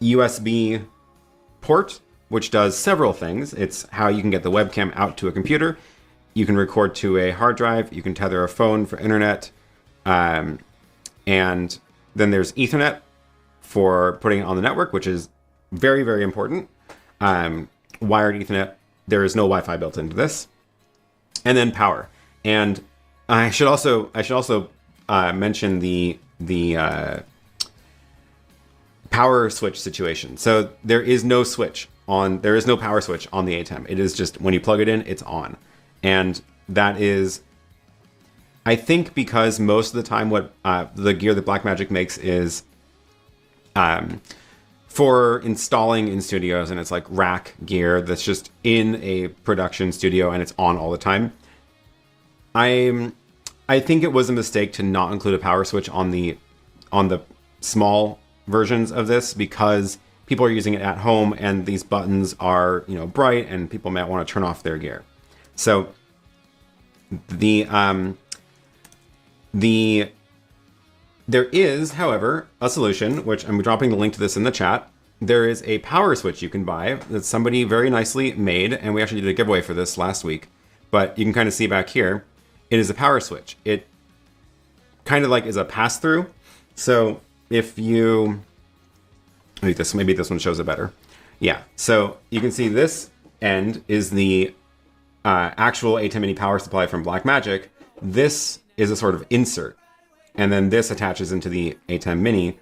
USB port, which does several things. It's how you can get the webcam out to a computer. You can record to a hard drive. You can tether a phone for internet. And then there's Ethernet for putting it on the network, which is very, very important. Wired Ethernet, there is no Wi-Fi built into this. And then power. And I should also mention the power switch situation. So there is no power switch on the ATEM. It is just when you plug it in, it's on. And that is, I think, because most of the time what the gear that Blackmagic makes is for installing in studios, and it's like rack gear that's just in a production studio and it's on all the time. I think it was a mistake to not include a power switch on the small versions of this, because people are using it at home and these buttons are, bright, and people might want to turn off their gear. So there is, however, a solution, which I'm dropping the link to this in the chat. There is a power switch you can buy that somebody very nicely made, and we actually did a giveaway for this last week, but you can kind of see back here, it is a power switch. It kind of like is a pass-through. So if you, maybe this one shows it better. Yeah, so you can see this end is the actual ATEM Mini power supply from Blackmagic. This is a sort of insert, and then this attaches into the ATEM Mini,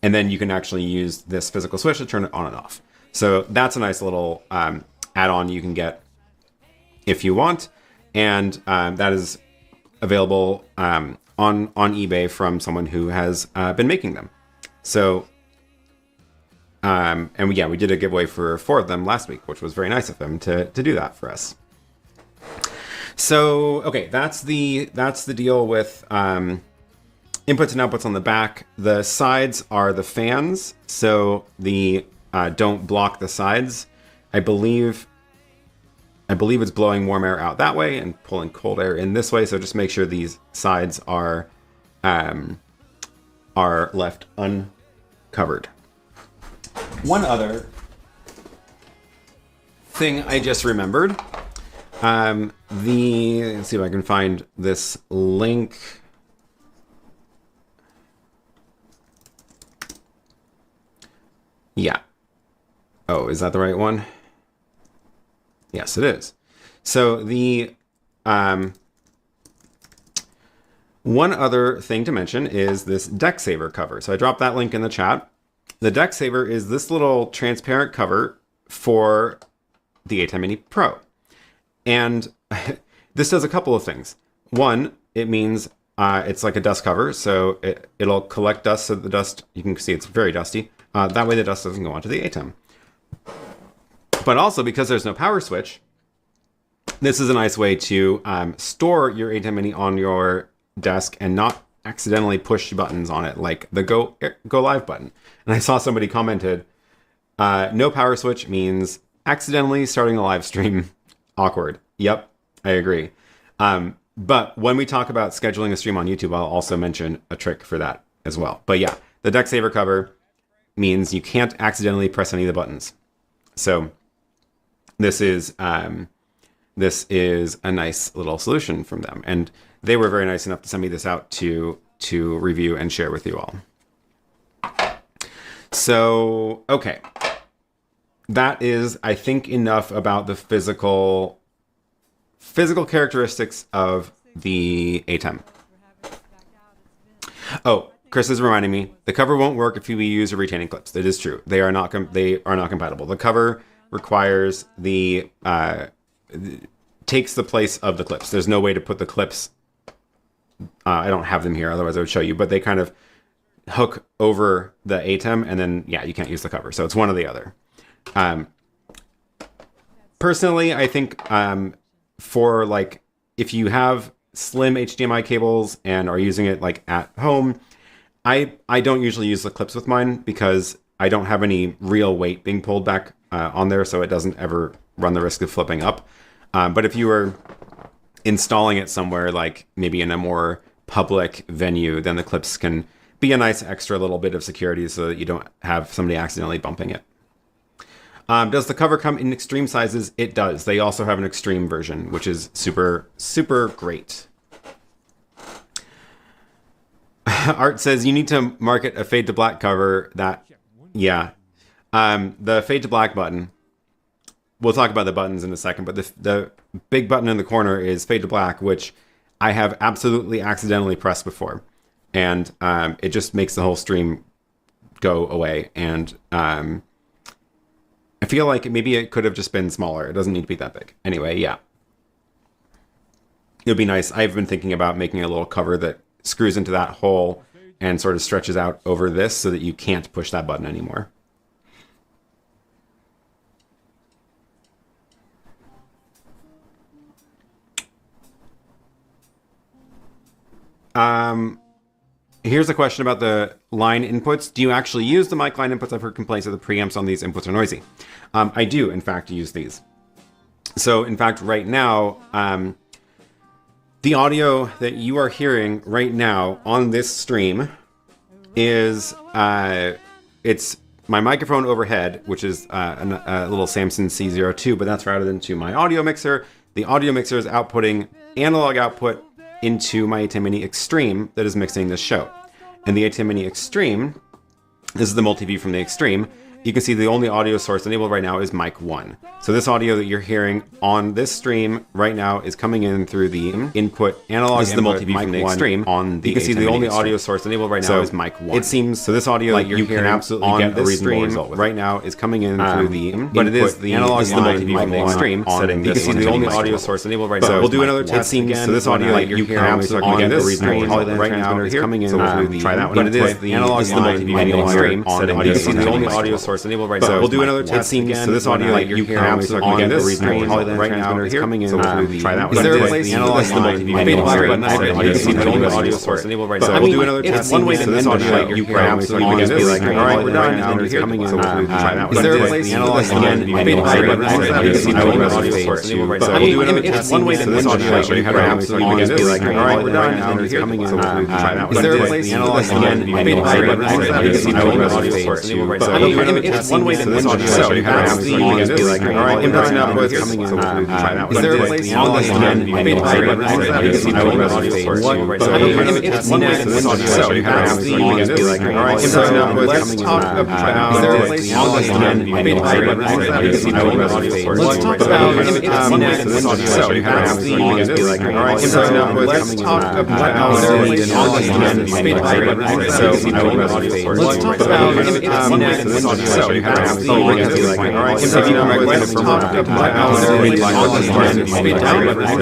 and then you can actually use this physical switch to turn it on and off. So that's a nice little add-on you can get if you want, and that is available on eBay from someone who has been making them. So, and we did a giveaway for 4 of them last week, which was very nice of them to do that for us. So, okay, that's the deal with inputs and outputs on the back. The sides are the fans, so the don't block the sides. I believe it's blowing warm air out that way and pulling cold air in this way. So just make sure these sides are left uncovered. One other thing I just remembered. Let's see if I can find this link. Yeah. Oh, is that the right one? Yes, it is. So the one other thing to mention is this Deck Saver cover. So I dropped that link in the chat. The Deck Saver is this little transparent cover for the ATEM Mini Pro. And this does a couple of things. One, it means it's like a dust cover, so it'll collect dust, so the dust, you can see it's very dusty. That way the dust doesn't go onto the ATEM. But also, because there's no power switch, this is a nice way to store your ATEM Mini on your desk and not accidentally push buttons on it, like the Go Live button. And I saw somebody commented, no power switch means accidentally starting a live stream. Awkward. Yep, I agree. But when we talk about scheduling a stream on YouTube, I'll also mention a trick for that as well. But yeah, the Deck Saver cover means you can't accidentally press any of the buttons. So this is a nice little solution from them. And they were very nice enough to send me this out to review and share with you all. So, okay. That is, I think, enough about the physical characteristics of the ATEM. Oh, Chris is reminding me, the cover won't work if you use a retaining clips. That is true. They are not compatible. The cover requires takes the place of the clips. There's no way to put the clips. I don't have them here, otherwise I would show you. But they kind of hook over the ATEM, and then you can't use the cover. So it's one or the other. Personally, I think for like if you have slim HDMI cables and are using it like at home, I don't usually use the clips with mine because I don't have any real weight being pulled back on there, so it doesn't ever run the risk of flipping up. But if you were installing it somewhere, like maybe in a more public venue, then the clips can be a nice extra little bit of security so that you don't have somebody accidentally bumping it. Does the cover come in extreme sizes? It does. They also have an extreme version, which is super, super great. Art says you need to market a fade to black cover that, the fade to black button. We'll talk about the buttons in a second, but the big button in the corner is fade to black, which I have absolutely accidentally pressed before, and it just makes the whole stream go away. And I feel like maybe it could have just been smaller. It doesn't need to be that big. Anyway, yeah. It would be nice. I've been thinking about making a little cover that screws into that hole and sort of stretches out over this so that you can't push that button anymore. Here's a question about the line inputs. Do you actually use the mic line inputs? I've heard complaints that the preamps on these inputs are noisy. I do, in fact, use these. So, in fact, right now, the audio that you are hearing right now on this stream is, it's my microphone overhead, which is a little Samson C02, but that's routed into my audio mixer. The audio mixer is outputting analog output into my ATEM Mini Extreme that is mixing this show. And the ATEM Mini Extreme, this is the multi-view from the Extreme. You can see the only audio source enabled right now is mic 1. So this audio that you're hearing on this stream right now is coming in through the input analog. This is the multi-view from the Extreme. On the you can see the only audio source enabled right now is mic 1. It seems so. This audio like you can absolutely on get a reasonable result with right now is coming in through the but it is the analog is the multi-view from the Extreme setting. You can see the only audio source enabled right now. So we'll do another test again. So this audio like you can absolutely get a reasonable result right now is coming in through the. Try that one. But it is the analog is the multi-view from the Extreme setting. You can see the only audio source enabled right now. We'll do another test again. So this audio like you can absolutely get this right now is coming in through the. Try that one. Is there a place the analog is the multi-view from the Extreme? You can see the only audio source enabled right now. We'll do another test. One way to this audio like you can absolutely get this. All right, we're done. And it's coming in through the. Try that one. Is there a place the analog again? You can see the only audio source enabled right now. We'll do another test. One way to this audio like you can absolutely get this. All right, we're done. And it's coming in through the. Try that one. Is there a place the analog again? You can see the only audio source enabled right now. We'll do another test. One way to this audio. So you have absolutely get this. All right, inputs and outputs coming in. Try that one. Is there a place on this again? You can see the only audio source. So one way to this audio. So you have absolutely get this. All right, inputs and outputs coming in. Is there a place on this again? You can see the only audio source. Let's talk about one way to this audio. So you have absolutely get this. All right, inputs and outputs coming in. Is there a place on this again? So you can see the only audio source. Let's talk about one way to this audio. So you have absolutely get this. All right, inputs and outputs coming in. Is there a place on this again? So you can see the only audio source. Let's talk about one way to this audio. So you have absolutely get this. All right, inputs and outputs coming in. Is there a place on this again? Let's talk about what else you need to do. Let's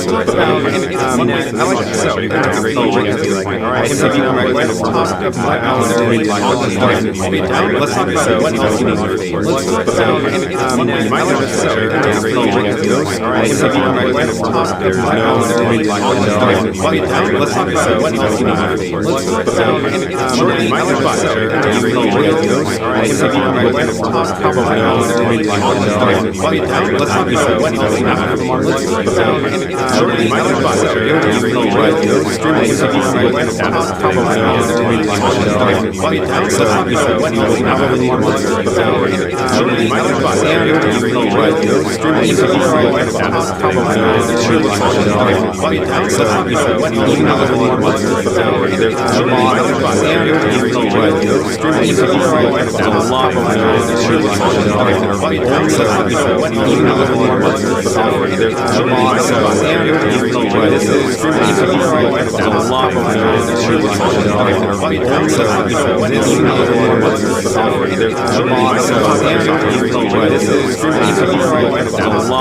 talk about one way to this audio. So you have absolutely get this. All right, inputs and outputs coming in. Is there a place on this again? Let's talk about what else you need to do. Let's talk about shortly mileage bus. So you have absolutely get this. All right, inputs and outputs coming in. Is there a place on this again? Let's talk about what else you need to do. Let's talk about shortly mileage bus. So you have absolutely get this. All right, inputs and outputs coming in. Is there a place on this again? Let's talk about what else you need to do. Shortly mileage bus. So you have absolutely get this. All right, inputs and outputs coming in. Is there a place on this again? Let's talk about what else you need to do. Shortly mileage bus. So you have absolutely get this. All right, inputs and outputs coming in. Is there a place on this again? Let's talk about what else you need to do. Shortly mileage bus. So you have absolutely get this. All right, inputs and outputs coming in. Is there a place on this again? Let's talk about what else you need to do. Shortly mileage bus. So you have absolutely get this. All right, inputs and outputs coming in. Is there a place on this again? Let's talk about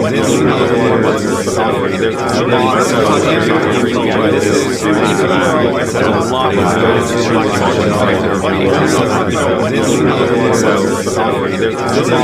what else you need to do. Shortly mileage bus. So you have absolutely get this. All right, inputs and outputs coming in. Is there a place on this again? Let's talk about what else you need to do.